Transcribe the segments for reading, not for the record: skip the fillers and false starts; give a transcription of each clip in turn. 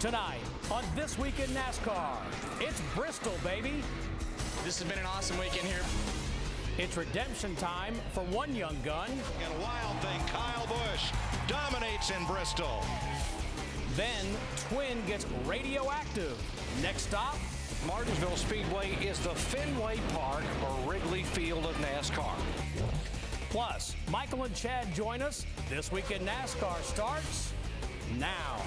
Tonight on This Week in NASCAR, it's Bristol, baby. This has been an awesome weekend here. It's redemption time for one young gun. And a wild thing, Kyle Busch dominates in Bristol. Then Twin gets radioactive. Next stop, Martinsville Speedway is the Fenway Park or Wrigley Field of NASCAR. Plus, Michael and Chad join us. This Week in NASCAR starts now.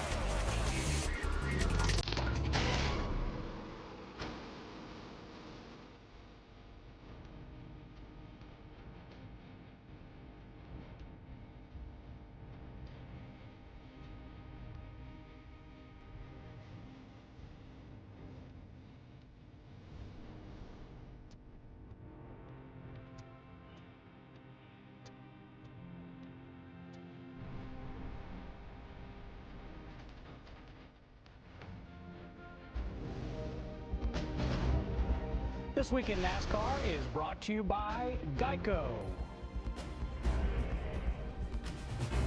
This Week in NASCAR is brought to you by Geico.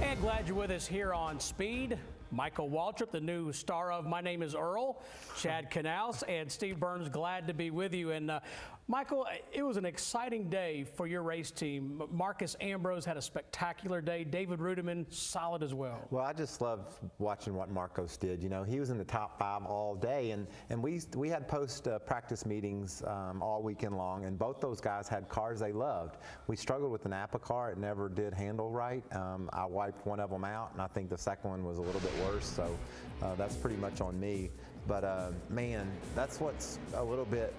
And glad you're with us here on Speed. Michael Waltrip, the new star of My Name is Earl, Chad Canals, and Steve Burns, glad to be with you. And Michael, it was an exciting day for your race team. Marcus Ambrose had a spectacular day. David Rudiman, solid as well. Well, I just love watching what Marcos did. You know, he was in the top 5 all day, and we had post-practice meetings all weekend long, and both those guys had cars they loved. We struggled with the Napa car. It never did handle right. I wiped one of them out, and I think the second one was a little bit worse, so that's pretty much on me. But man, that's what's a little bit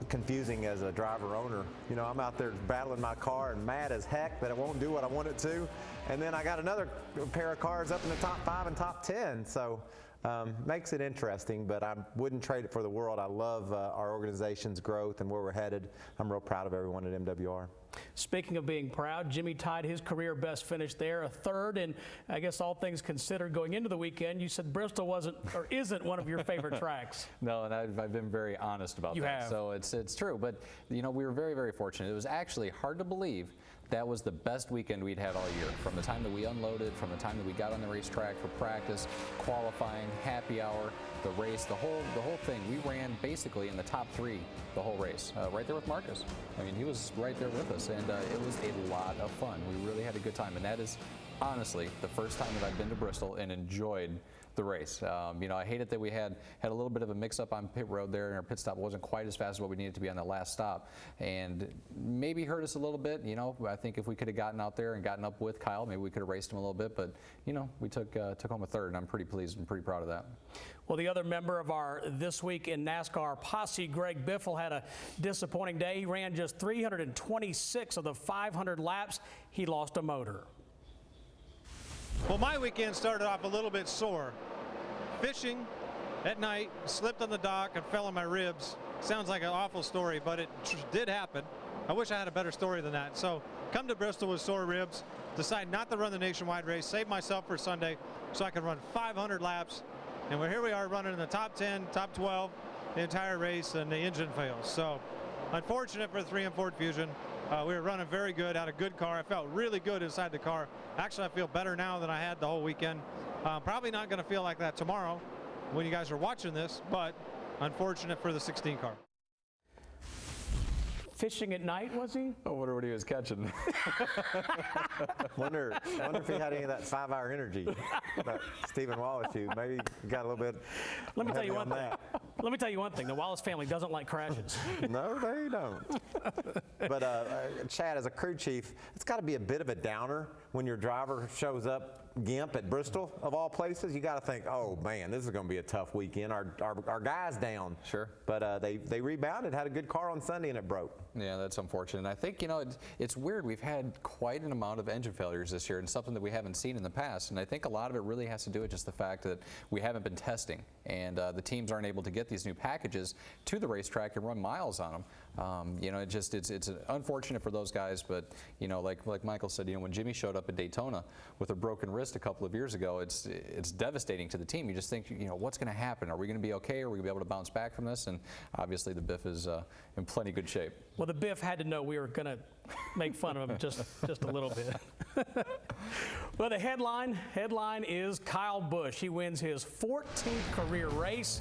confusing as a driver owner. You know, I'm out there battling my car and mad as heck that it won't do what I want it to, and then I got another pair of cars up in the top 5 and top 10, so makes it interesting, but I wouldn't trade it for the world. I love our organization's growth and where we're headed. I'm real proud of everyone at MWR. Speaking of being proud, Jimmy tied his career best finish there, a third, and I guess all things considered going into the weekend, you said Bristol wasn't or isn't one of your favorite tracks. No, and I've been very honest about that. Have. So it's true, but you know, we were very, very fortunate. It was actually hard to believe that was the best weekend we'd had all year. From the time that we unloaded, from the time that we got on the racetrack for practice, qualifying, happy hour, the race, the whole thing. We ran basically in the top 3 the whole race, right there with Marcus. I mean, he was right there with us, and it was a lot of fun. We really had a good time, and that is honestly the first time that I've been to Bristol and enjoyed the race. You know, I hated that we had a little bit of a mix-up on pit road there, and our pit stop wasn't quite as fast as what we needed to be on the last stop, and maybe hurt us a little bit. You know, I think if we could have gotten out there and gotten up with Kyle, maybe we could have raced him a little bit, but you know, we took home a third, and I'm pretty pleased and pretty proud of that. Well, the other member of our This Week in NASCAR posse, Greg Biffle, had a disappointing day. He ran just 326 of the 500 laps. He lost a motor. Well, my weekend started off a little bit sore. Fishing at night, slipped on the dock and fell on my ribs. Sounds like an awful story, but it did happen. I wish I had a better story than that. So come to Bristol with sore ribs, decide not to run the nationwide race, save myself for Sunday so I can run 500 laps. And here we are running in the top 10, top 12 the entire race, and the engine fails. So unfortunate for the 3 and Ford Fusion. We were running very good, had a good car. I felt really good inside the car. Actually, I feel better now than I had the whole weekend. Probably not going to feel like that tomorrow when you guys are watching this, but unfortunate for the 16 car. Fishing at night, was he? I wonder what he was catching. Wonder if he had any of that 5-hour energy that Stephen Wallace used. Maybe he got a little bit. Let me tell you one thing. That. Let me tell you one thing. The Wallace family doesn't like crashes. No, they don't. But Chad, as a crew chief, it's got to be a bit of a downer when your driver shows up gimp at Bristol, of all places. You got to think, oh man, this is going to be a tough weekend. Our guy's down. Sure. But they rebounded, had a good car on Sunday, and it broke. Yeah, that's unfortunate. And I think, you know, it's weird. We've had quite an amount of engine failures this year, and something that we haven't seen in the past. And I think a lot of it really has to do with just the fact that we haven't been testing, and the teams aren't able to get these new packages to the racetrack and run miles on them. You know, it's unfortunate for those guys. But you know, like Michael said, you know, when Jimmy showed up at Daytona with a broken wrist wrist a couple of years ago, it's devastating to the team. You just think, what's going to happen? Are we going to be okay? Are we going to be able to bounce back from this? And obviously the Biff is in plenty good shape. Well, the Biff had to know we were going to make fun of him just a little bit. Well, the headline is Kyle Busch. He wins his 14th career race.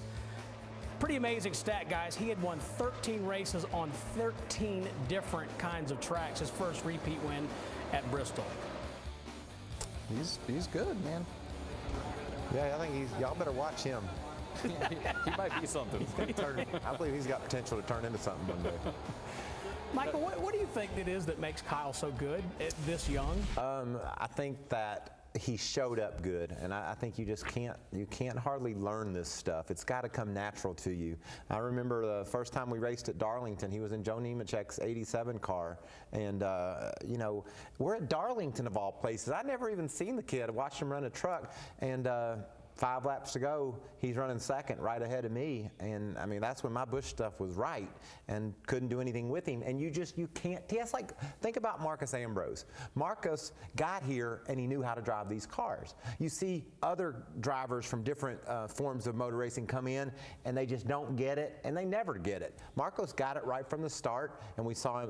Pretty amazing stat, guys. He had won 13 races on 13 different kinds of tracks. His first repeat win at Bristol. He's good, man. Yeah, I think y'all better watch him. He might be something. I believe he's got potential to turn into something one day. Michael, what do you think it is that makes Kyle so good at this young? I think that he showed up good, and I think you can't hardly learn this stuff. It's got to come natural to you. I remember the first time we raced at Darlington, he was in Joe Nemechek's 87 car, and we're at Darlington of all places. I'd never even seen the kid. I watched him run a truck, and 5 laps to go, he's running second right ahead of me. And I mean, that's when my Busch stuff was right and couldn't do anything with him. And you can't, think about Marcus Ambrose. Marcus got here and he knew how to drive these cars. You see other drivers from different forms of motor racing come in and they just don't get it and they never get it. Marcos got it right from the start, and we saw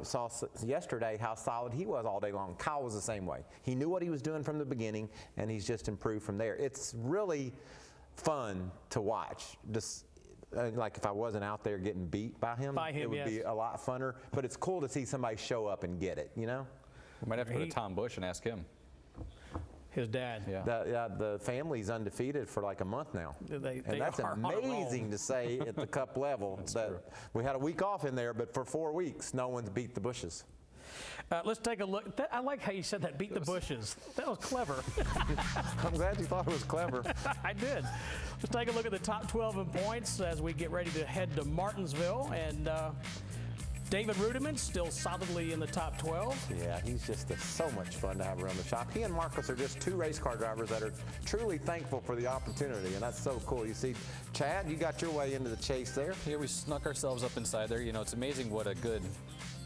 yesterday how solid he was all day long. Kyle was the same way. He knew what he was doing from the beginning, and he's just improved from there. It's really fun to watch. Just like if I wasn't out there getting beat by him, it would be a lot funner. But it's cool to see somebody show up and get it, We might have to go to Tom Busch and ask him. His dad. Yeah. The family's undefeated for like a month now. And that's amazing to say at the Cup level. We had a week off in there, but for 4 weeks, no one's beat the Bushes. Let's take a look. I like how you said that, beat the Bushes. That was clever. I'm glad you thought it was clever. I did. Let's take a look at the top 12 in points as we get ready to head to Martinsville. And David Rudiman still solidly in the top 12. Yeah, he's just so much fun to have around the shop. He and Marcos are just 2 race car drivers that are truly thankful for the opportunity, and that's so cool. You see, Chad, you got your way into the chase there. Yeah, we snuck ourselves up inside there. It's amazing what a good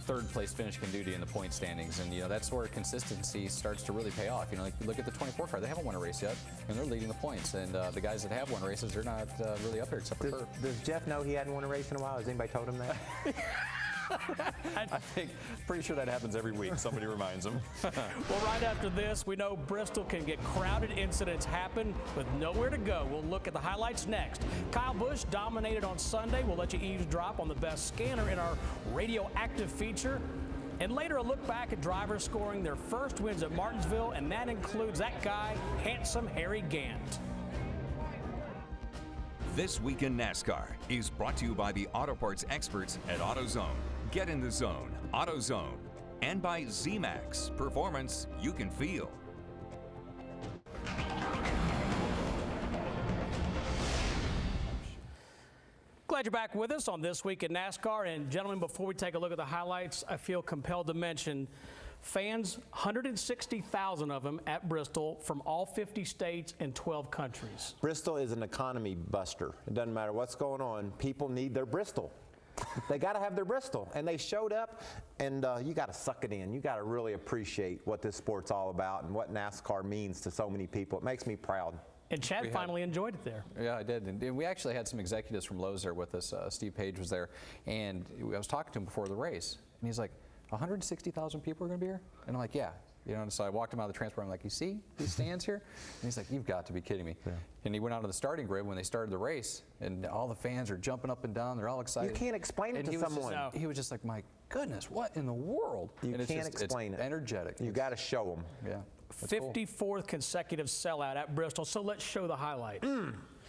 third place finish can do to you in the point standings, and that's where consistency starts to really pay off. Like you look at the 24 car, they haven't won a race yet, and they're leading the points. And the guys that have won races, they're not really up there except for Kurt. Does Jeff know he hadn't won a race in a while? Has anybody told him that? I think, pretty sure that happens every week. Somebody reminds them. Well, right after this, we know Bristol can get crowded. Incidents happen with nowhere to go. We'll look at the highlights next. Kyle Busch dominated on Sunday. We'll let you eavesdrop on the best scanner in our Radioactive feature. And later, a look back at drivers scoring their first wins at Martinsville, and that includes that guy, handsome Harry Gant. This Week in NASCAR is brought to you by the auto parts experts at AutoZone. Get in the zone, AutoZone, and by Z-Max, performance you can feel. Glad you're back with us on This Week in NASCAR. And gentlemen, before we take a look at the highlights, I feel compelled to mention fans, 160,000 of them at Bristol from all 50 states and 12 countries. Bristol is an economy buster. It doesn't matter what's going on. People need their Bristol. They got to have their Bristol, and they showed up, and you got to suck it in. You got to really appreciate what this sport's all about and what NASCAR means to so many people. It makes me proud. And Chad finally enjoyed it there. Yeah, I did. And we actually had some executives from Lowe's there with us. Steve Page was there, and I was talking to him before the race, and he's like, 160,000 people are going to be here? And I'm like, yeah. And so I walked him out of the transport. I'm like, you see these stands here? And he's like, you've got to be kidding me. Yeah. And he went out to the starting grid when they started the race, and all the fans are jumping up and down. They're all excited. You can't explain it to someone. He was just like, my goodness, what in the world? You and can't explain it. It's energetic. You got to show them. Yeah. 54th consecutive sellout at Bristol. So let's show the highlight.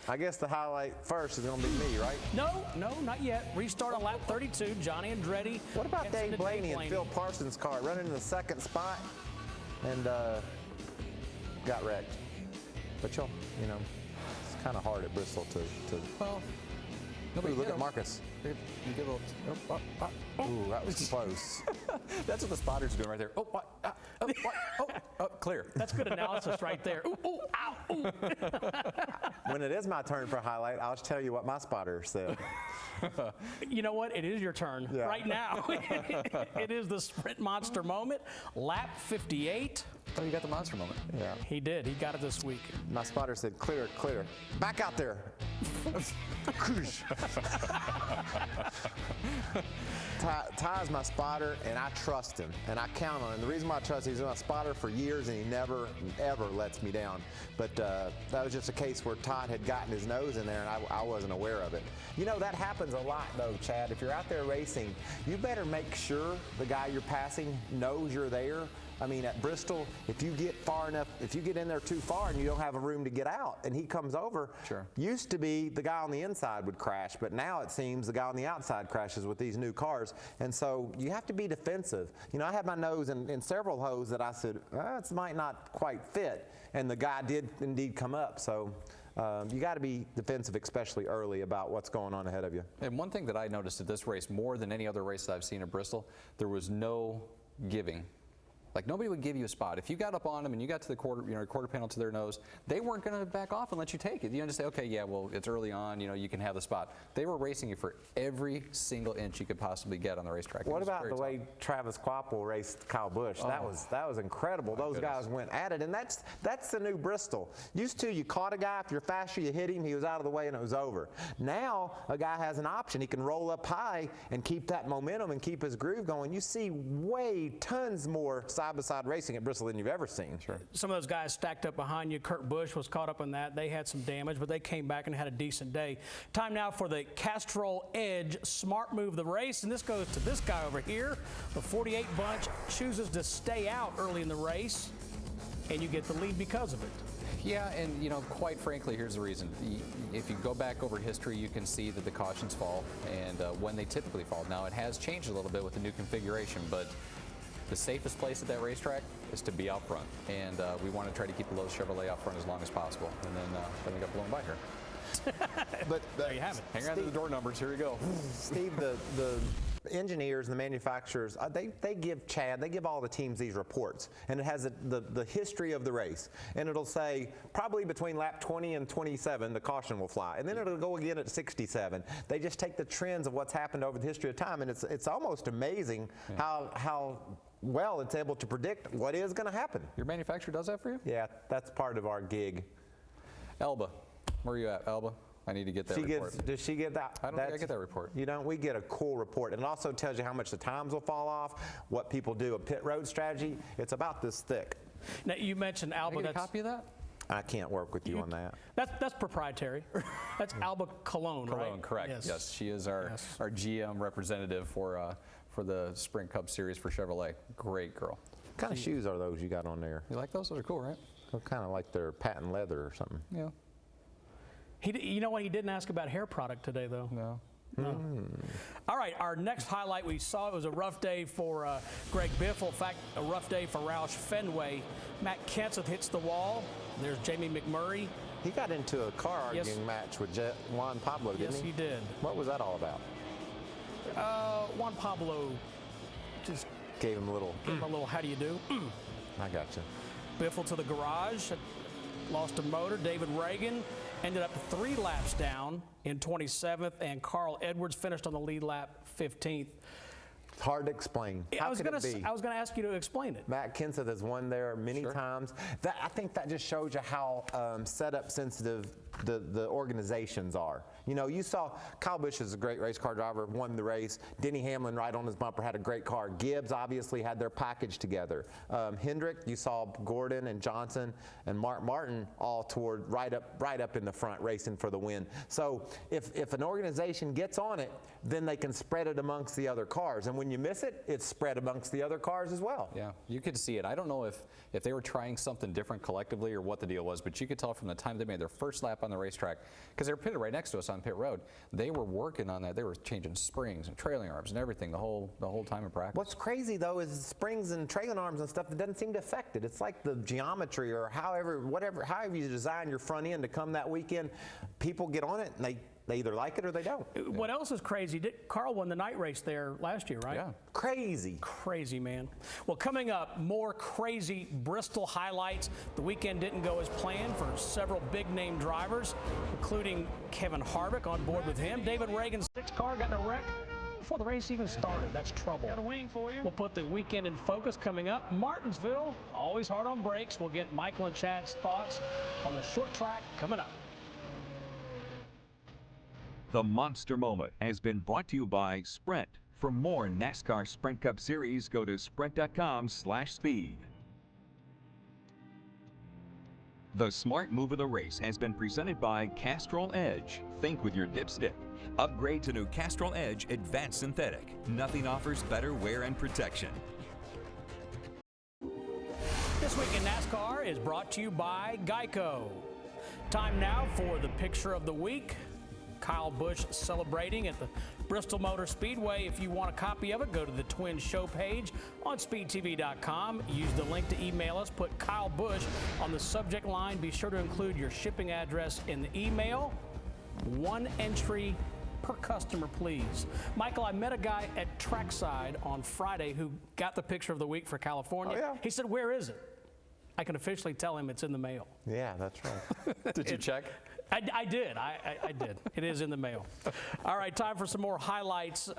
I guess the highlight first is going to be me, right? No, not yet. Restart on lap 32. Johnny Andretti. What about Dave Blaney and Phil Parsons' car running in the second spot and got wrecked? But it's kind of hard at Bristol to well, look at Marcus. You get a little, Ooh, that was close. That's what the spotters are doing right there. Clear. That's good analysis right there. Ooh, ooh, ow, ooh. When it is my turn for a highlight, I'll tell you what my spotter said. You know what? It is your turn right now. It is the sprint monster moment. Lap 58. Oh, you got the monster moment. Yeah. He did. He got it this week. My spotter said, clear, clear. Back out there. Ty's my spotter, and I trust him, and I count on him. The reason why I trust him, he's my spotter for years, and he never, ever lets me down. But that was just a case where Todd had gotten his nose in there, and I wasn't aware of it. You know, that happens a lot, though, Chad. If you're out there racing, you better make sure the guy you're passing knows you're there. I mean, at Bristol, if you get far enough, if you get in there too far and you don't have a room to get out, and he comes over, used to be the guy on the inside would crash, but now it seems the guy on the outside crashes with these new cars, and so you have to be defensive. You know, I had my nose in several holes that I said, this might not quite fit, and the guy did indeed come up, so you got to be defensive, especially early, about what's going on ahead of you. And one thing that I noticed at this race, more than any other race that I've seen at Bristol, there was no giving. Like, nobody would give you a spot. If you got up on them and you got to the quarter panel to their nose, they weren't going to back off and let you take it. You just say, okay, yeah, well, it's early on, you can have the spot. They were racing you for every single inch you could possibly get on the racetrack. What about the way Travis Quapple raced Kyle Busch? That was incredible. Those guys went at it, and that's the new Bristol. Used to, you caught a guy, if you're faster, you hit him, he was out of the way and it was over. Now, a guy has an option. He can roll up high and keep that momentum and keep his groove going. You see tons more side-by-side racing at Bristol than you've ever seen. Sure. Some of those guys stacked up behind you. Kurt Busch was caught up in that. They had some damage, but they came back and had a decent day. Time now for the Castrol Edge smart move of the race, and this goes to this guy over here. The 48 bunch chooses to stay out early in the race, and you get the lead because of it. Yeah, and quite frankly, here's the reason. If you go back over history, you can see that the cautions fall, and when they typically fall. Now, it has changed a little bit with the new configuration, but the safest place at that racetrack is to be out front, and we want to try to keep the Lowe's Chevrolet out front as long as possible. And then we got blown by here. But there you have it. Hang on to the door numbers. Here we go. Steve, the engineers and the manufacturers, they give all the teams these reports, and it has the history of the race, and it'll say probably between lap 20 and 27 the caution will fly, and then it'll go again at 67. They just take the trends of what's happened over the history of time, and it's almost amazing how well it's able to predict what is going to happen. Your manufacturer does that for you? Yeah, that's part of our gig. Elba, where are you at, Elba? I need to get that report. Does she get that? I don't think I get that report. You don't? We get a cool report. And it also tells you how much the times will fall off, what people do, a pit road strategy. It's about this thick. Now, you mentioned Alba. Can I get a copy of that? I can't work with you on that. That's proprietary. That's Alba Cologne, right? Cologne, correct. Yes, she is our GM representative for the Sprint Cup Series for Chevrolet. Great girl. What kind of shoes are those you got on there? You like those? Those are cool, right? They're kind of like they're patent leather or something. Yeah. You know what? He didn't ask about hair product today, though. No. All right, our next highlight we saw, it was a rough day for Greg Biffle. In fact, a rough day for Roush Fenway. Matt Kenseth hits the wall. There's Jamie McMurray. He got into a car arguing match with Juan Pablo, didn't he? Yes, he did. What was that all about? Juan Pablo just gave him a little, how do you do? I got you. Biffle to the garage, lost a motor. David Reagan ended up 3 laps down in 27th, and Carl Edwards finished on the lead lap 15th. It's hard to explain. How could it be? I was going to ask you to explain it. Matt Kenseth has won there many times. I think that just shows you how setup sensitive the organizations are. You know, you saw Kyle Busch is a great race car driver, won the race. Denny Hamlin right on his bumper had a great car. Gibbs obviously had their package together. Hendrick, you saw Gordon and Johnson and Mark Martin all toward right up in the front racing for the win. So if an organization gets on it, then they can spread it amongst the other cars. And when you miss it, it's spread amongst the other cars as well. Yeah, you could see it. I don't know if they were trying something different collectively or what the deal was, but you could tell from the time they made their first lap on the racetrack, because they were pitted right next to us on pit road, they were working on that. They were changing springs and trailing arms and everything the whole time of practice. What's crazy though is springs and trailing arms and stuff that doesn't seem to affect it. It's like the geometry or however you design your front end to come that weekend, people get on it and They either like it or they don't. What else is crazy? Carl won the night race there last year, right? Yeah. Crazy. Crazy, man. Well, coming up, more crazy Bristol highlights. The weekend didn't go as planned for several big-name drivers, including Kevin Harvick on board with him. David Reagan's 6 car got in a wreck before the race even started. That's trouble. Got a wing for you. We'll put the weekend in focus coming up. Martinsville, always hard on brakes. We'll get Michael and Chad's thoughts on the short track coming up. The Monster Moment has been brought to you by Sprint. For more NASCAR Sprint Cup Series, go to sprint.com/speed. The smart move of the race has been presented by Castrol Edge. Think with your dipstick. Upgrade to new Castrol Edge Advanced Synthetic. Nothing offers better wear and protection. This week in NASCAR is brought to you by Geico. Time now for the picture of the week. Kyle Busch celebrating at the Bristol Motor Speedway. If you want a copy of it, go to the Twin Show page on speedtv.com. Use the link to email us. Put Kyle Busch on the subject line. Be sure to include your shipping address in the email. 1 entry per customer, please. Michael, I met a guy at Trackside on Friday who got the picture of the week for California. Oh, yeah? He said, "Where is it?" I can officially tell him it's in the mail. Yeah, that's right. Did you check? I did. I did. It is in the mail. All right, time for some more highlights.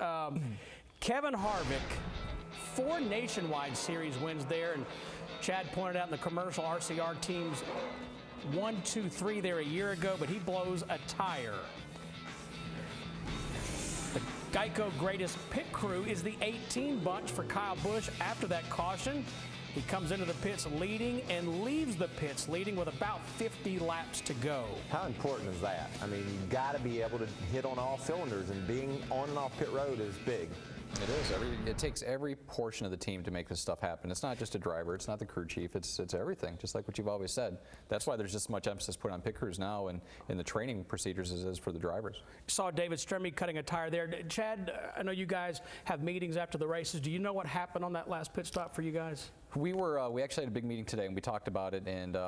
Kevin Harvick, 4 nationwide series wins there, and Chad pointed out in the commercial RCR teams 1, 2, 3 there a year ago, but he blows a tire. The Geico greatest pit crew is the 18 bunch for Kyle Busch after that caution. He comes into the pits leading and leaves the pits leading with about 50 laps to go. How important is that? I mean, you've got to be able to hit on all cylinders, and being on and off pit road is big. It is. It takes every portion of the team to make this stuff happen. It's not just a driver. It's not the crew chief. It's everything, just like what you've always said. That's why there's just much emphasis put on pit crews now and in the training procedures as is for the drivers. Saw David Stremme cutting a tire there. Chad, I know you guys have meetings after the races. Do you know what happened on that last pit stop for you guys? We actually had a big meeting today and we talked about it, and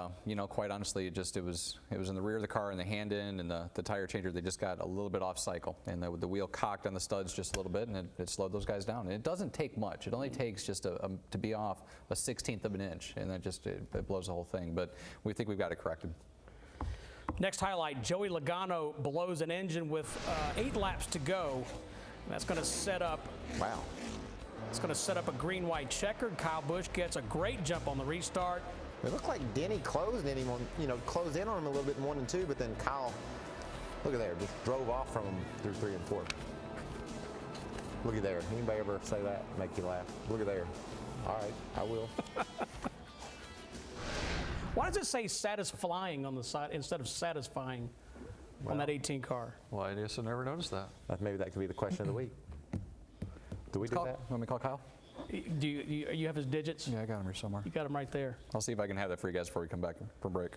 quite honestly, it was in the rear of the car and the hand end and the tire changer. They just got a little bit off cycle, and the wheel cocked on the studs just a little bit, and it slowed those guys down. And it doesn't take much. It only takes just to be off a 1/16 of an inch, and then it blows the whole thing. But we think we've got it corrected. Next highlight, Joey Logano blows an engine with 8 laps to go. That's going to set up. Wow. It's going to set up a green-white checkered. Kyle Busch gets a great jump on the restart. It looked like Denny closed in on him a little bit in 1 and 2, but then Kyle, look at there, just drove off from him through 3 and 4. Look at there. Anybody ever say that? Make you laugh. Look at there. All right, I will. Why does it say satisfying on the side instead of satisfying on that 18 car? Well, I guess I never noticed that. Maybe that could be the question of the week. Do we do that? Want me to call Kyle? Do you have his digits? Yeah, I got him here somewhere. You got him right there. I'll see if I can have that for you guys before we come back for break.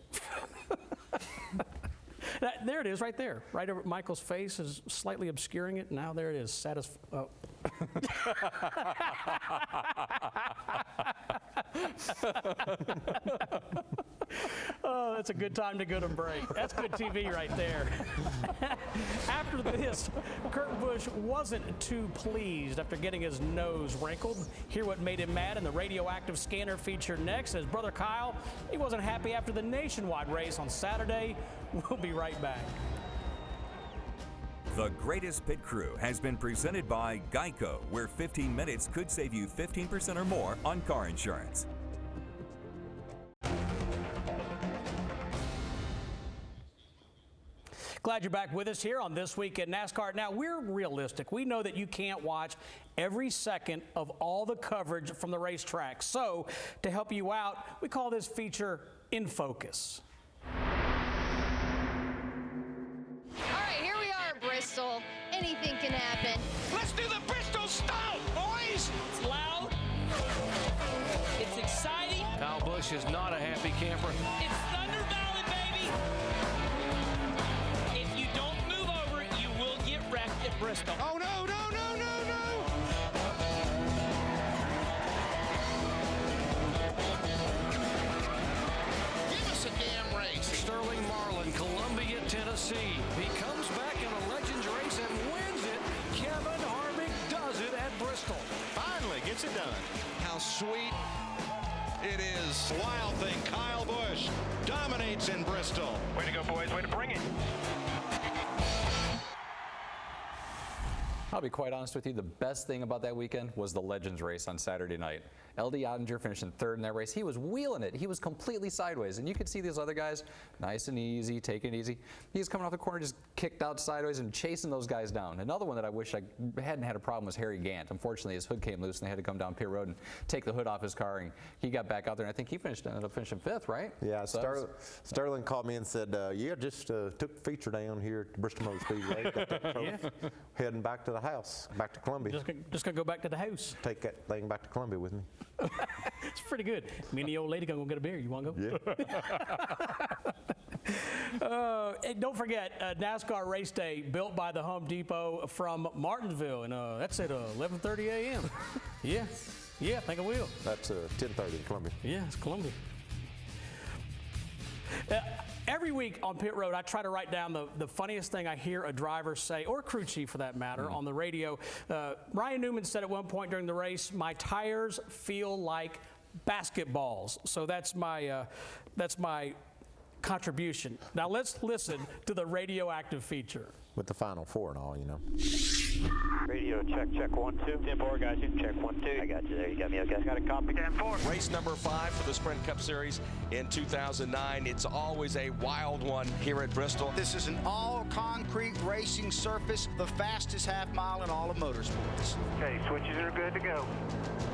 There it is, right there. Right over Michael's face is slightly obscuring it. Now there it is. Oh. Oh, that's a good time to go to break. That's good TV right there. After this, Kurt Busch wasn't too pleased after getting his nose wrinkled. Hear what made him mad in the Radioactive scanner feature next. His brother Kyle, he wasn't happy after the nationwide race on Saturday. We'll be right back. The Greatest Pit Crew has been presented by Geico, where 15 minutes could save you 15% or more on car insurance. Glad you're back with us here on This Week in NASCAR. Now, we're realistic. We know that you can't watch every second of all the coverage from the racetrack. So, to help you out, we call this feature In Focus. All right, here we are at Bristol. Anything can happen. Let's do the Bristol Stomp, boys! It's loud. It's exciting. Kyle Busch is not a happy camper. It's Thunder Valley, baby. If you don't move over, you will get wrecked at Bristol. Oh, no, no, no, no, no! Give us a damn race. Sterling Marlin, Columbia, Tennessee. He comes back in a to bring it. I'll be quite honest with you, the best thing about that weekend was the Legends race on Saturday night. LD Ottinger finishing third in that race. He was wheeling it. He was completely sideways. And you could see these other guys, nice and easy, taking it easy. He's coming off the corner, just kicked out sideways and chasing those guys down. Another one that I wish I hadn't had a problem was Harry Gant. Unfortunately, his hood came loose and they had to come down pit road and take the hood off his car. And he got back out there, and I think he ended up finishing fifth, right? Yeah, So Sterling called me and said, yeah, just took the feature down here at Bristol Motor Speedway. Got that trophy. Heading back to the house, back to Columbia. Just gonna go back to the house. Take that thing back to Columbia with me. It's pretty good. Me and the old lady gonna go get a beer. You want to go? Yeah. And don't forget, NASCAR race day built by the Home Depot from Martinsville, and that's at 11:30 a.m. Yeah, I think I will. That's 10:30 in Columbia. Yeah, it's Columbia. Every week on pit road, I try to write down the funniest thing I hear a driver say, or crew chief for that matter, on the radio. Ryan Newman said at one point during the race, "My tires feel like basketballs." So that's my contribution. Now let's listen to the radioactive feature. With the Final Four and all, you know. Radio check 1 2. 10-4, guys. Check 1 2. I got you there. You got me okay? Got a copy. 10-4. Race number 5 for the Sprint Cup Series in 2009. It's always a wild one here at Bristol. This is an all-concrete racing surface, the fastest half mile in all of motorsports. Okay, switches are good to go.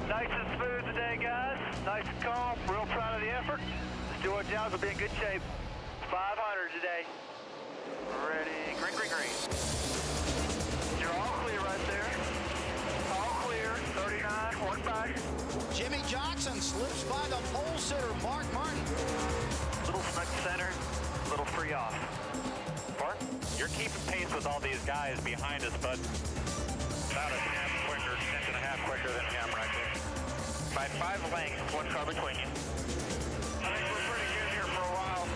Nice and smooth today, guys. Nice and calm. Real proud of the effort. The Stewart Jobs will be in good shape. 500 today. Ready, green, green, green. You're all clear right there. All clear, 39, one back. Jimmy Johnson slips by the pole sitter, Mark Martin. Little snuck center, little free off. Mark, you're keeping pace with all these guys behind us, but about a tenth quicker, tenth and a half quicker than him right there. By 5 lengths, 1 car between you. I think we're pretty good here for a while.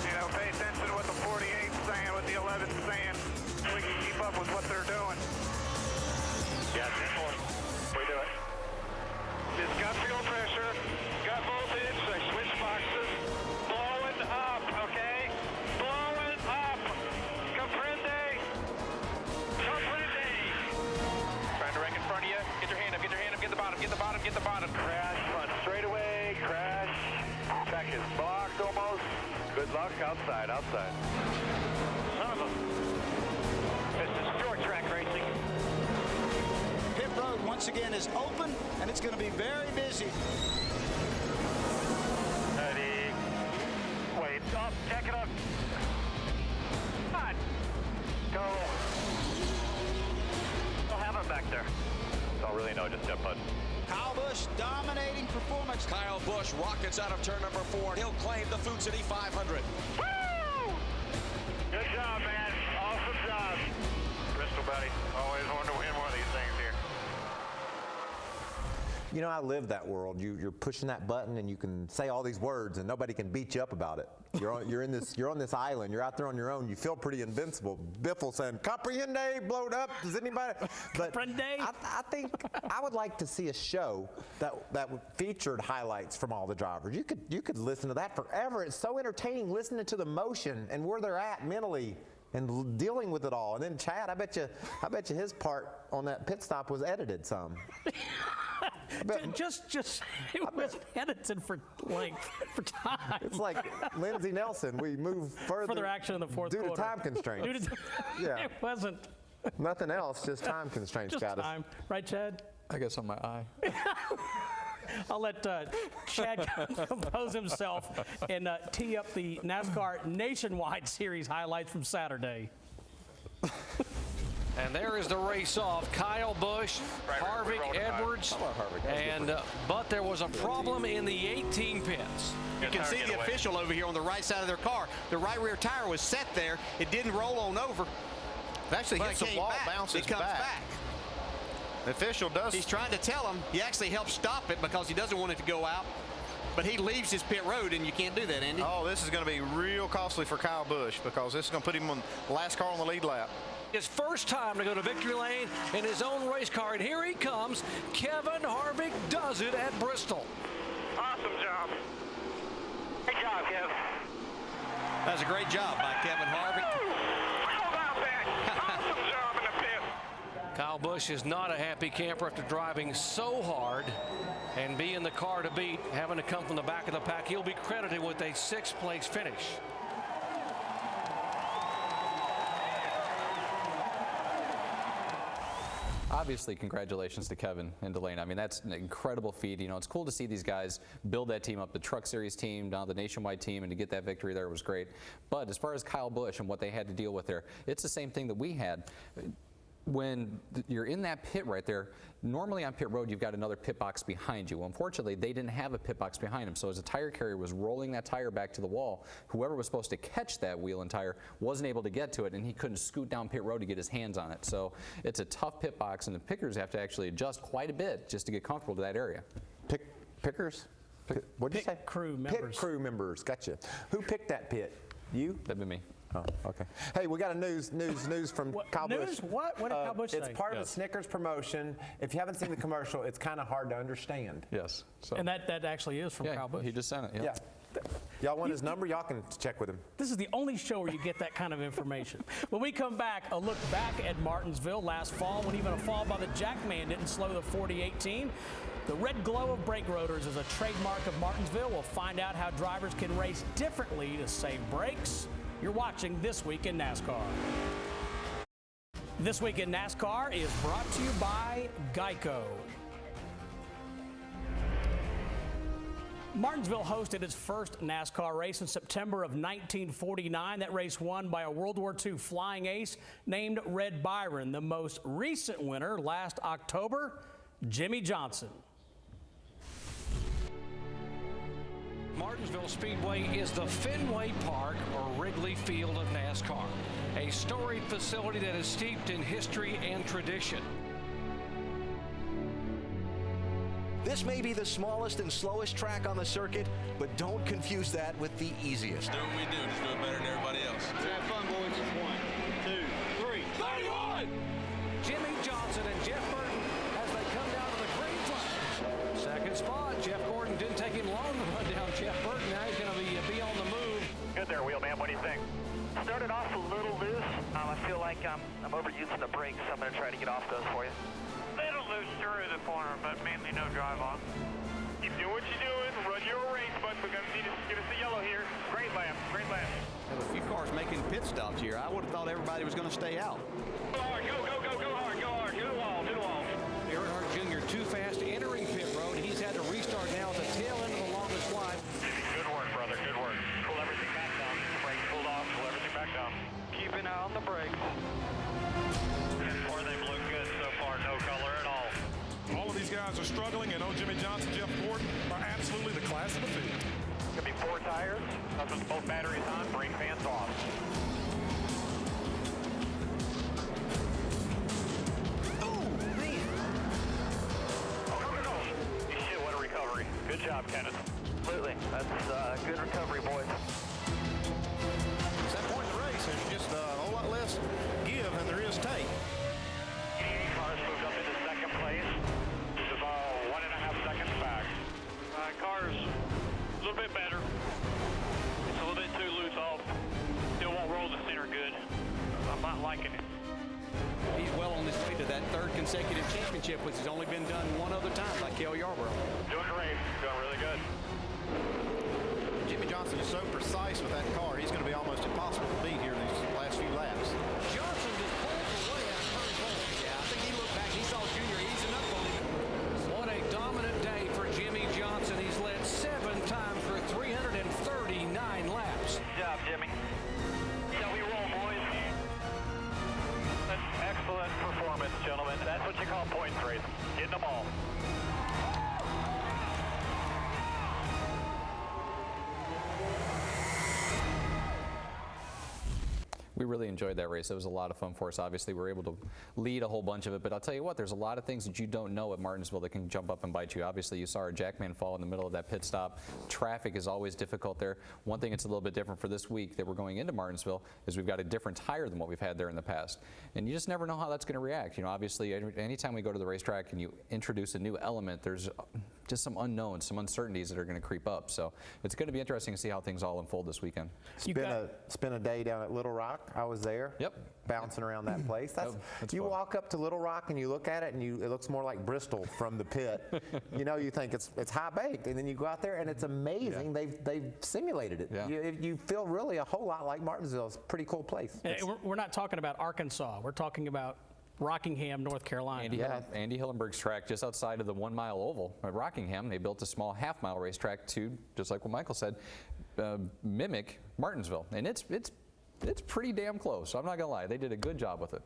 You know, pay attention to what the 48's saying, what the 11's saying. We can keep up with what they're doing. Yeah, 10-4. We do it. It's got fuel pressure, got voltage, they switch boxes. Blowing up, okay? Blowing up. Comprende. Comprende. Trying to wreck in front of you. Get your hand up, get your hand up, get the bottom, get the bottom, get the bottom. Crash, front straightaway, crash. Track is blocked almost. Good luck, outside, outside. Son of a... This is short track racing. Pit road once again is open, and it's going to be very busy. Ready. Wait, up, check it up. Come on. Go. Don't have him back there. Don't really know, just step button. Kyle Busch dominating performance. Kyle Busch rockets out of turn number 4. He'll claim the Food City 500. Woo! Good job, man. Awesome job. Bristol, buddy. Always wanted to win one of these things here. You know, I live that world. You're pushing that button and you can say all these words and nobody can beat you up about it. You're on this island. You're out there on your own. You feel pretty invincible. Biffle saying, "Comprehende, blowed up." Does anybody? But I think I would like to see a show that featured highlights from all the drivers. You could listen to that forever. It's so entertaining listening to the motion and where they're at mentally and dealing with it all. And then Chad, I bet you his part on that pit stop was edited some. Just it was edited for time. It's like Lindsey Nelson. We move further action in the fourth due quarter. to time constraints. Yeah, it wasn't. Nothing else, just time constraints Just got us. time, right, Chad? I guess on my eye. I'll let Chad compose himself and tee up the NASCAR Nationwide Series highlights from Saturday. And there is the race off. Kyle Busch, Harvick, Edwards, but there was a problem in the 18 pits. You can see the official over here on the right side of their car. The right rear tire was set there. It didn't roll on over. It actually hits the wall, bounces back. The official does. He's trying to tell him. He actually helps stop it because he doesn't want it to go out. But he leaves his pit road, and you can't do that, Andy. Oh, this is going to be real costly for Kyle Busch because this is going to put him on the last car on the lead lap. His first time to go to victory lane in his own race car, and here he comes. Kevin Harvick does it at Bristol. Awesome job. Great job, Kev. That was a great job by Kevin Harvick. Kyle Busch is not a happy camper after driving so hard and being the car to beat, having to come from the back of the pack. He'll be credited with a 6th place finish. Obviously, congratulations to Kevin and Delane. I mean, that's an incredible feat. You know, it's cool to see these guys build that team up, the Truck Series team, down the Nationwide team, and to get that victory there was great. But as far as Kyle Busch and what they had to deal with there, it's the same thing that we had. When you're in that pit right there, normally on pit road you've got another pit box behind you. Well, unfortunately, they didn't have a pit box behind him, so as the tire carrier was rolling that tire back to the wall, whoever was supposed to catch that wheel and tire wasn't able to get to it, and he couldn't scoot down pit road to get his hands on it. So it's a tough pit box, and the pickers have to actually adjust quite a bit just to get comfortable to that area. Pickers? What did you say? Crew members. Pit crew members. Gotcha. Who picked that pit? You? That'd be me. Oh, okay. Hey, we got a news from Kyle Busch. News? What did Kyle Busch say? It's part of the Snickers promotion. If you haven't seen the commercial, it's kind of hard to understand. Yes. So. And that actually is from Kyle Busch. He just sent it. Yeah. Y'all want his number? Y'all can check with him. This is the only show where you get that kind of information. When we come back, a look back at Martinsville last fall when even a fall by the Jackman didn't slow the 40-18. The red glow of brake rotors is a trademark of Martinsville. We'll find out how drivers can race differently to save brakes. You're watching This Week in NASCAR. This Week in NASCAR is brought to you by Geico. Martinsville hosted its first NASCAR race in September of 1949. That race won by a World War II flying ace named Red Byron. The most recent winner last October, Jimmy Johnson. Martinsville Speedway is the Fenway Park or Wrigley Field of NASCAR, a storied facility that is steeped in history and tradition. This may be the smallest and slowest track on the circuit, but don't confuse that with the easiest. Do what we do, just do it better than everybody else. Let's have fun, boys. 1, 2, 3. 31! Jimmy Johnson and Jeff Burton as they come down to the green flag. Second spot, Jeff Gordon didn't take him long to run down Jeff Burton. Now he's going to be on the move. Good there, Wheelman. What do you think? Started off a little loose. I feel like I'm overusing the brakes. I'm going to try to get off those for you. Little loose through the corner, but mainly no drive on. Keep doing what you're doing. Run your race, but we're going to need to get us the yellow here. Great lap. Great lap. There's a few cars making pit stops here. I would have thought everybody was going to stay out. Go hard. Go hard. Go hard. To the wall. To the wall. Earnhardt Jr. too fast entering pit road. He's had to restart now at the tail end of the longest line. Good work, brother. Good work. Pull everything back down. Brakes pulled off. Pull everything back down. Keep an eye on the brakes. Or they've looked good so far. No color at all. All of these guys are struggling, and Jimmy Johnson, Jeff Gordon are absolutely the class of the field. Could be 4 tires. That's with both batteries on. Brake fans off. Good job, Kenneth. Absolutely. That's good recovery, boys. At that point in the race, there's just a whole lot less give than there is take. Cars moved up into second place. This is all 1.5 seconds back. Cars a little bit better. It's a little bit too loose off. Still won't roll the center good. I'm not liking it. He's well on his way to that 3rd consecutive championship, which has only been done one other time by Cale Yarborough. Doing great. Doing really good. Jimmy Johnson is so precise with that car, he's going to be almost impossible to beat here these last few laps. Johnson just pulled away at turn 4. Yeah, I think he looked back. He saw Junior easing up on him. What a dominant day for Jimmy Johnson. He's led 7 times for 339 laps. Good job, Jimmy. Yeah, we roll, boys. Excellent performance, gentlemen. That's what you call points race. Getting them all. We really enjoyed that race. It was a lot of fun for us. Obviously, we were able to lead a whole bunch of it, but I'll tell you what, there's a lot of things that you don't know at Martinsville that can jump up and bite you. Obviously, you saw our Jackman fall in the middle of that pit stop. Traffic is always difficult there. One thing that's a little bit different for this week that we're going into Martinsville is we've got a different tire than what we've had there in the past. And you just never know how that's going to react. You know, obviously, anytime we go to the racetrack and you introduce a new element, there's just some unknowns, some uncertainties that are going to creep up. So it's going to be interesting to see how things all unfold this weekend. Spent a day down at Little Rock. I was there. Yep. Bouncing around that place. You fun. Walk up to Little Rock and you look at it and it looks more like Bristol from the pit. You think it's high baked, and then you go out there and it's amazing. Yeah. They've simulated it. Yeah. You feel really a whole lot like Martinsville. It's a pretty cool place. We're not talking about Arkansas. We're talking about Rockingham, North Carolina. Andy Hillenberg's track just outside of the 1 mile oval at Rockingham. They built a small half-mile racetrack to, just like what Michael said, mimic Martinsville. And it's pretty damn close. So I'm not going to lie. They did a good job with it.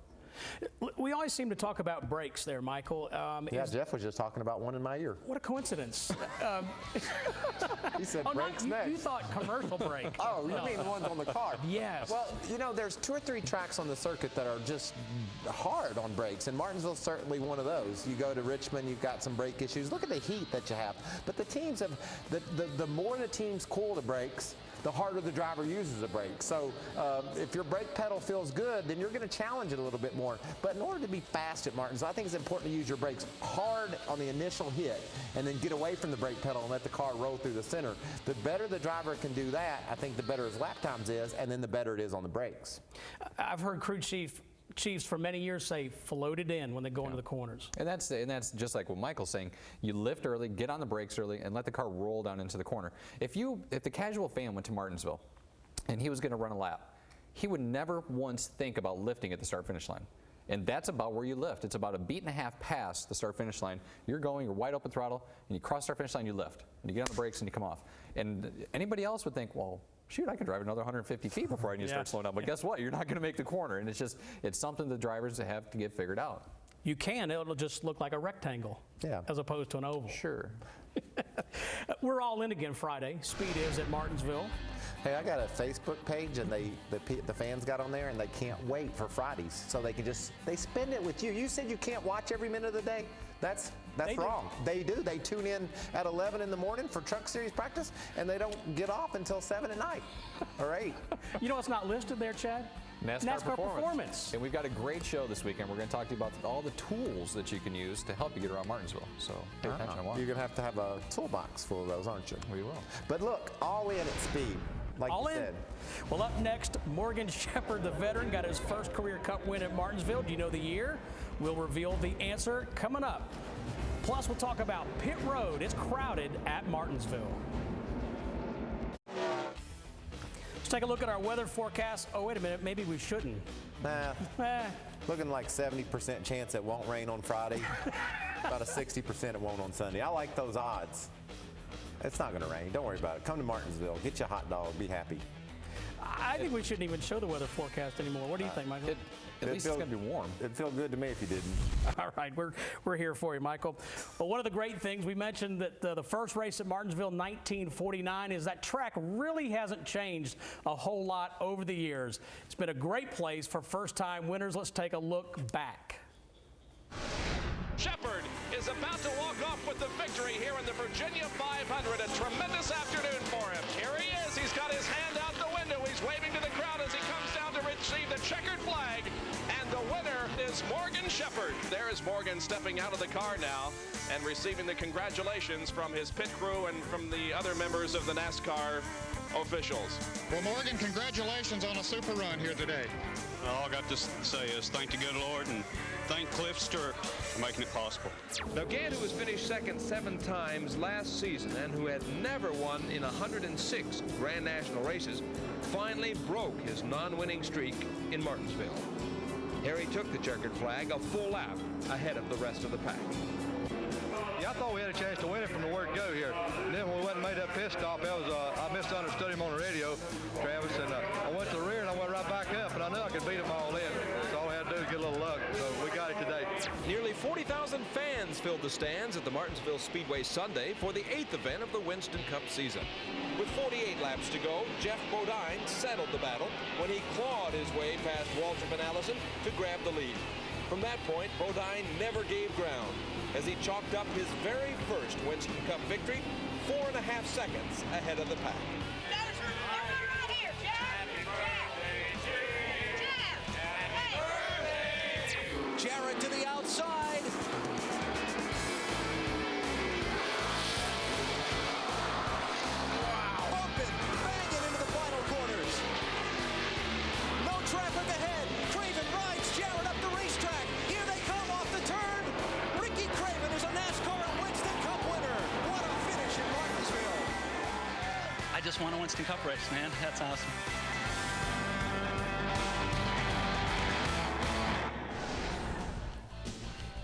We always seem to talk about brakes there, Michael. Jeff was just talking about one in my ear. What a coincidence. He said brakes next. You thought commercial brake. Oh, you mean the ones on the car? Yes. Well, there's 2 or 3 tracks on the circuit that are just hard on brakes, and Martinsville's certainly one of those. You go to Richmond, you've got some brake issues. Look at the heat that you have. But the teams have, the more the teams cool the brakes, the harder the driver uses a brake. So if your brake pedal feels good, then you're going to challenge it a little bit more. But in order to be fast at Martinsville, I think it's important to use your brakes hard on the initial hit and then get away from the brake pedal and let the car roll through the center. The better the driver can do that, I think the better his lap times is, and then the better it is on the brakes. I've heard crew chiefs for many years say float it in when they go into the corners. And that's just like what Michael's saying. You lift early, get on the brakes early, and let the car roll down into the corner. If the casual fan went to Martinsville and he was going to run a lap, he would never once think about lifting at the start-finish line. And that's about where you lift. It's about a beat and a half past the start-finish line. You're wide open throttle, and you cross start-finish line, you lift. And you get on the brakes and you come off. And anybody else would think, well, shoot, I can drive another 150 feet before I need to start slowing down. But guess what? You're not going to make the corner. And it's something the drivers have to get figured out. You can. It'll just look like a rectangle as opposed to an oval. Sure. We're all in again Friday. Speed is at Martinsville. Hey, I got a Facebook page, and the fans got on there, and they can't wait for Fridays, so they can they spend it with you. You said you can't watch every minute of the day. That's wrong. They do. They tune in at 11 in the morning for Truck Series practice, and they don't get off until 7 at night or 8. You know what's not listed there, Chad? NASCAR Performance. And we've got a great show this weekend. We're going to talk to you about all the tools that you can use to help you get around Martinsville. So pay attention. You're going to have a toolbox full of those, aren't you? We will. But look, all in at Speed. Like all you said. Well, up next, Morgan Shepherd, the veteran, got his first career Cup win at Martinsville. Do you know the year? We'll reveal the answer coming up. Plus, we'll talk about Pit Road. It's crowded at Martinsville. Let's take a look at our weather forecast. Oh, wait a minute. Maybe we shouldn't. Looking like 70% chance it won't rain on Friday. About a 60% it won't on Sunday. I like those odds. It's not going to rain. Don't worry about it. Come to Martinsville. Get you a hot dog. Be happy. I think we shouldn't even show the weather forecast anymore. What do you think, Michael? At least it's going to be warm. It'd feel good to me if you didn't. All right, we're here for you, Michael. Well, one of the great things, we mentioned that the first race at Martinsville, 1949, is that track really hasn't changed a whole lot over the years. It's been a great place for first-time winners. Let's take a look back. Shepherd is about to walk off with the victory here in the Virginia 500. A tremendous afternoon for him. Here he is. He's got his hand out the window. He's waving to the crowd as he comes down to receive the checkered flag. And the winner is Morgan Shepherd. There is Morgan stepping out of the car now and receiving the congratulations from his pit crew and from the other members of the NASCAR officials. Well, Morgan, congratulations on a super run here today. All I got to say is thank the good Lord and thank Cliff Stewart for making it possible. Now, Gant, who has finished second 7 times last season and who had never won in 106 Grand National races, finally broke his non-winning streak in Martinsville. Here he took the checkered flag a full lap ahead of the rest of the pack. Yeah, I thought we had a chance to win it from the word go here. And then when we went and made that pit stop, I misunderstood him on the radio, Travis, and I went to the rear and I went right back up, and I knew I could beat them all in. So all we had to do was get a little luck. So we got it today. Nearly 40,000 fans filled the stands at the Martinsville Speedway Sunday for the 8th event of the Winston Cup season. With 48 laps to go, Jeff Bodine settled the battle when he clawed his way past Waltrip and Allison to grab the lead. From that point, Bodine never gave ground as he chalked up his very first Winston Cup victory 4.5 seconds ahead of the pack. Jarrett to the outside. traffic ahead. Craven rides Jarrett up the racetrack. Here they come off the turn. Ricky Craven is a NASCAR and Winston Cup winner. What a finish in Martinsville. I just won a Winston Cup race, man. That's awesome.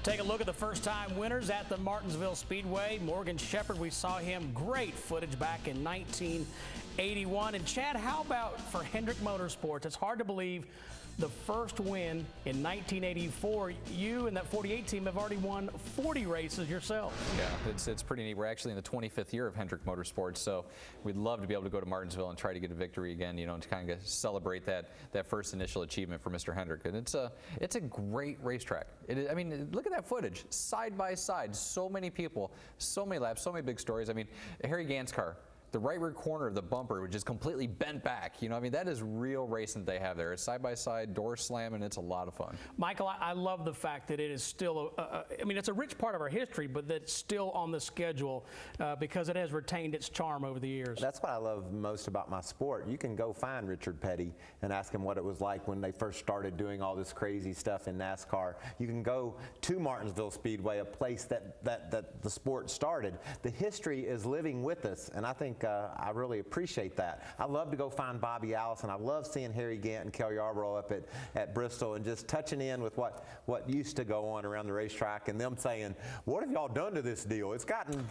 Take a look at the first-time winners at the Martinsville Speedway. Morgan Shepherd, we saw him, great footage back in 1981. And Chad, how about for Hendrick Motorsports? It's hard to believe the first win in 1984. You and that 48 team have already won 40 races yourself. Yeah, it's pretty neat. We're actually in the 25th year of Hendrick Motorsports, so we'd love to be able to go to Martinsville and try to get a victory again, you know, and to kind of celebrate that first initial achievement for Mr. Hendrick. And it's a great racetrack. I mean, look at that footage, side by side, so many people, so many laps, so many big stories. I mean, Harry Gant's car, the right rear corner of the bumper was just completely bent back. You know, I mean, that is real racing that they have there. It's side by side, door slamming. It's a lot of fun. Michael, I love the fact that it is still, I mean, it's a rich part of our history, but that's still on the schedule because it has retained its charm over the years. That's what I love most about my sport. You can go find Richard Petty and ask him what it was like when they first started doing all this crazy stuff in NASCAR. You can go to Martinsville Speedway, a place that the sport started. The history is living with us, and I think I really appreciate that. I love to go find Bobby Allison. I love seeing Harry Gant and Kel Yarborough up at Bristol and just touching in with what used to go on around the racetrack and them saying, what have y'all done to this deal? It's gotten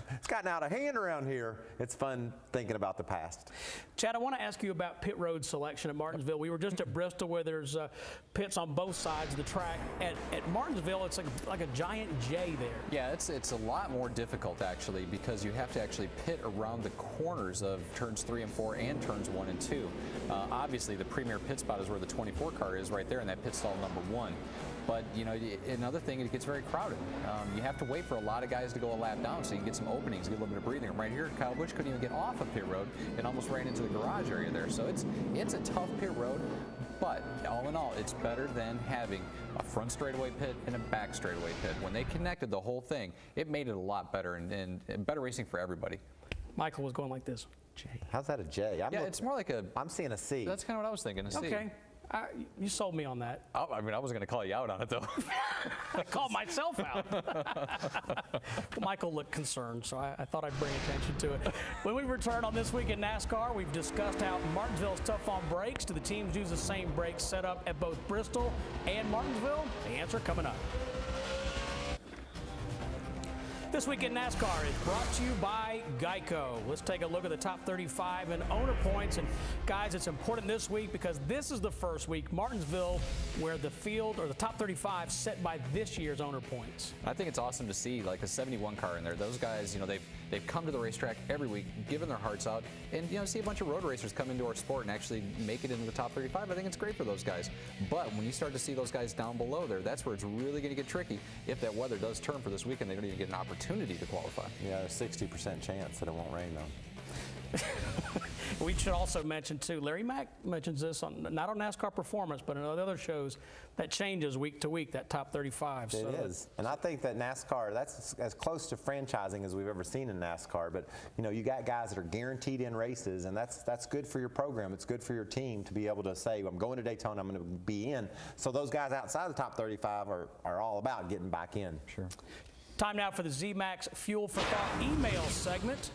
out of hand around here. It's fun thinking about the past. Chad, I want to ask you about pit road selection at Martinsville. We were just at Bristol where there's pits on both sides of the track. At Martinsville, it's like a giant J there. Yeah, it's a lot more difficult actually because you have to actually pit around the corners of turns 3 and 4 and turns 1 and 2. Obviously, the premier pit spot is where the 24 car is right there in that pit stall number 1. But, you know, another thing, it gets very crowded. You have to wait for a lot of guys to go a lap down so you can get some openings, get a little bit of breathing room. Right here, Kyle Busch couldn't even get off of pit road and almost ran into the garage area there. So it's a tough pit road, but all in all, it's better than having a front straightaway pit and a back straightaway pit. When they connected the whole thing, it made it a lot better and better racing for everybody. Michael was going like this. J. How's that a J? It's more like I'm seeing a C. That's kind of what I was thinking, a C. Okay. You sold me on that. Oh, I mean, I was going to call you out on it, though. I called myself out. Well, Michael looked concerned, so I thought I'd bring attention to it. When we return on This Week in NASCAR, we've discussed how Martinsville's tough on brakes. Do the teams use the same brakes set up at both Bristol and Martinsville? The answer coming up. This Week in NASCAR is brought to you by Geico. Let's take a look at the top 35 and owner points. And guys, it's important this week because this is the first week, Martinsville, where the field or the top 35 set by this year's owner points. I think it's awesome to see like a 71 car in there. Those guys, you know, they've come to the racetrack every week, given their hearts out, and you know, see a bunch of road racers come into our sport and actually make it into the top 35. I think it's great for those guys. But when you start to see those guys down below there, that's where it's really going to get tricky. If that weather does turn for this weekend, they don't even get an opportunity to qualify. Yeah, there's a 60% chance that it won't rain though. We should also mention too, Larry Mack mentions this not on NASCAR Performance, but in other shows that changes week to week, that top 35. It is, and I think that NASCAR, that's as close to franchising as we've ever seen in NASCAR. But you know, you got guys that are guaranteed in races, and that's good for your program. It's good for your team to be able to say, I'm going to Daytona, I'm going to be in. So those guys outside the top 35 are all about getting back in. Sure. Time now for the Z-Max Fuel for Thought email segment.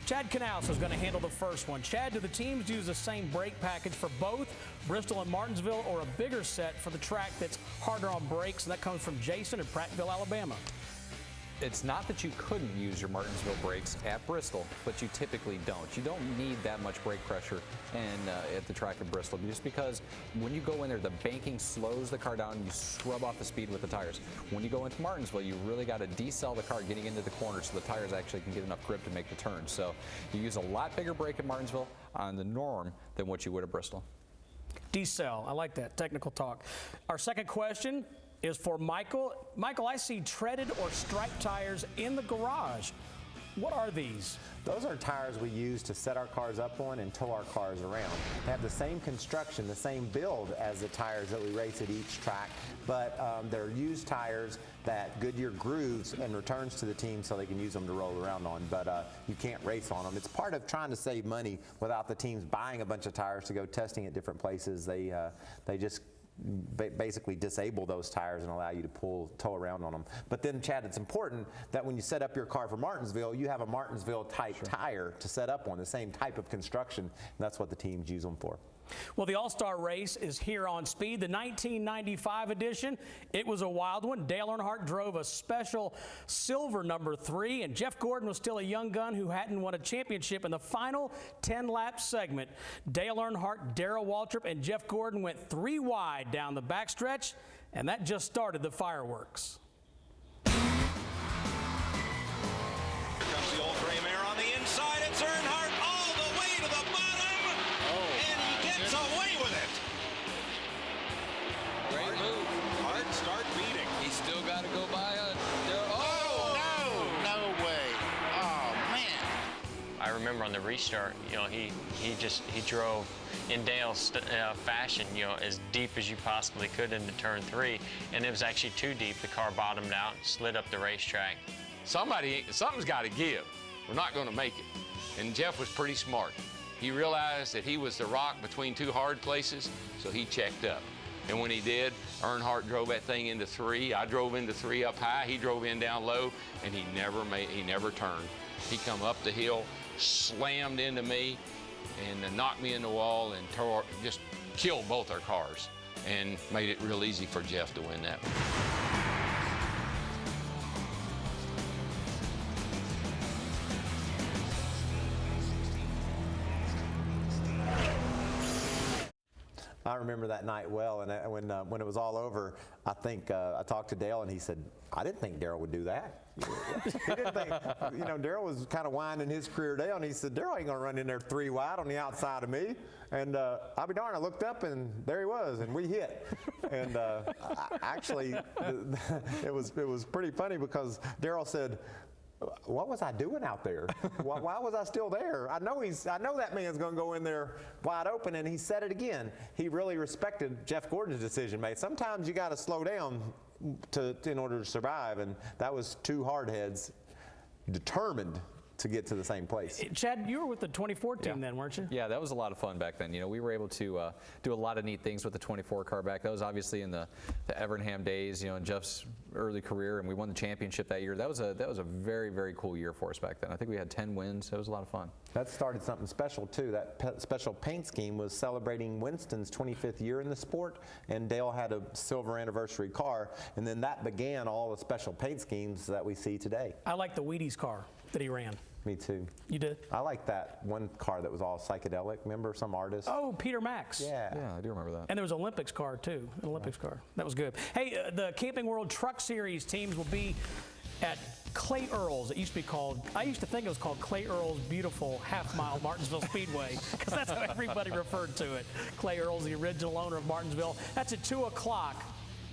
Chad Knaus is going to handle the first one. Chad, do the teams use the same brake package for both Bristol and Martinsville, or a bigger set for the track that's harder on brakes? And that comes from Jason in Prattville, Alabama. It's not that you couldn't use your Martinsville brakes at Bristol, but you typically don't. You don't need that much brake pressure at the track at Bristol, just because when you go in there, the banking slows the car down and you scrub off the speed with the tires. When you go into Martinsville, you really got to decel the car getting into the corner so the tires actually can get enough grip to make the turn. So you use a lot bigger brake at Martinsville on the norm than what you would at Bristol. Decel, I like that technical talk. Our second question is for Michael. Michael, I see treaded or striped tires in the garage. What are these? Those are tires we use to set our cars up on and tow our cars around. They have the same construction, the same build as the tires that we race at each track, but they're used tires that Goodyear grooves and returns to the team so they can use them to roll around on, but you can't race on them. It's part of trying to save money without the teams buying a bunch of tires to go testing at different places. They just basically disable those tires and allow you to tow around on them. But then, Chad, it's important that when you set up your car for Martinsville, you have a Martinsville type tire to set up on, the same type of construction, and that's what the teams use them for. Well, the All-Star race is here on Speed, the 1995 edition. It was a wild one. Dale Earnhardt drove a special silver number 3, and Jeff Gordon was still a young gun who hadn't won a championship in the final 10-lap segment. Dale Earnhardt, Darrell Waltrip, and Jeff Gordon went 3 wide down the backstretch, and that just started the fireworks. Here comes the old gray mare on the inside. It's Earnhardt all the way to the bottom. And he gets away with it. Great move. Hart start beating. He's still got to go by No way. Oh, man. I remember on the restart, you know, he drove in Dale's fashion, you know, as deep as you possibly could into turn 3, and it was actually too deep. The car bottomed out, slid up the racetrack. Something's got to give. We're not going to make it. And Jeff was pretty smart. He realized that he was the rock between 2 hard places, so he checked up. And when he did, Earnhardt drove that thing into 3. I drove into 3 up high. He drove in down low, and he never turned. He come up the hill, slammed into me, and knocked me in the wall and just killed both our cars, and made it real easy for Jeff to win that one. I remember that night well, and when it was all over, I think I talked to Dale, and he said, "I didn't think Darrell would do that." He didn't think, you know, Darrell was kind of winding his career down. He said, "Darrell ain't gonna run in there 3 wide on the outside of me." And I'll be darned, I looked up, and there he was, and we hit. And actually, it was pretty funny because Darrell said, "What was I doing out there? Why was I still there? I know that man's going to go in there wide open," and he said it again. He really respected Jeff Gordon's decision made. Sometimes you got to slow down in order to survive, and that was 2 hardheads determined to get to the same place. Chad, you were with the 24 team then, weren't you? Yeah, that was a lot of fun back then. You know, we were able to do a lot of neat things with the 24 car back. That was obviously in the Evernham days, you know, in Jeff's early career, and we won the championship that year. That was a very, very cool year for us back then. I think we had 10 wins. It was a lot of fun. That started something special too. That special paint scheme was celebrating Winston's 25th year in the sport, and Dale had a silver anniversary car, and then that began all the special paint schemes that we see today. I like the Wheaties car that he ran. Me too. You did? I like that one car that was all psychedelic. Remember some artist? Oh, Peter Max. Yeah. Yeah, I do remember that. And there was an Olympics car too, an Olympics car. That was good. Hey, the Camping World Truck Series teams will be at Clay Earls. It used to be called, I used to think it was called Clay Earls Beautiful Half-Mile Martinsville Speedway, because that's how everybody referred to it. Clay Earls, the original owner of Martinsville. That's at 2 o'clock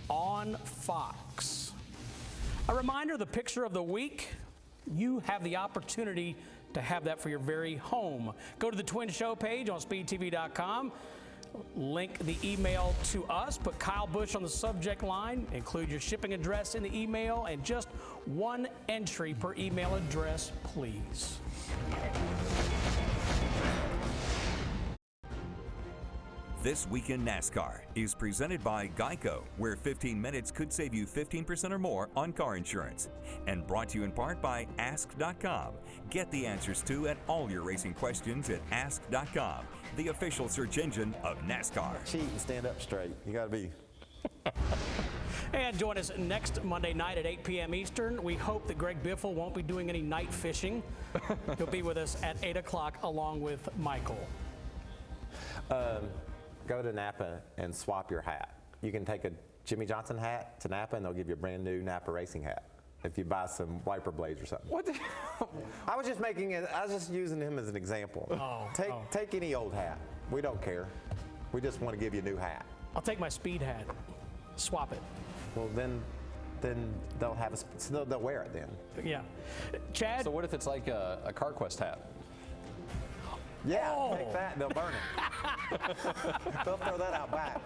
on Fox. A reminder, the picture of the week, you have the opportunity to have that for your very home. Go to the Twin Show page on speedtv.com. Link the email to us. Put Kyle Busch on the subject line. Include your shipping address in the email, and just 1 entry per email address, please. This Week in NASCAR is presented by Geico, where 15 minutes could save you 15% or more on car insurance. And brought to you in part by Ask.com. Get the answers to all your racing questions at Ask.com, the official search engine of NASCAR. Cheat and stand up straight. You got to be. And join us next Monday night at 8 p.m. Eastern. We hope that Greg Biffle won't be doing any night fishing. He'll be with us at 8 o'clock along with Michael. Go to Napa and swap your hat. You can take a Jimmy Johnson hat to Napa, and they'll give you a brand new Napa racing hat if you buy some wiper blades or something. What? I was just using him as an example. Take any old hat. We don't care. We just want to give you a new hat. I'll take my speed hat. Swap it. Well, then then they'll have they'll wear it then. Yeah. Chad? So what if it's like a CarQuest hat? Yeah, take that, they'll burn it. They'll throw that out back.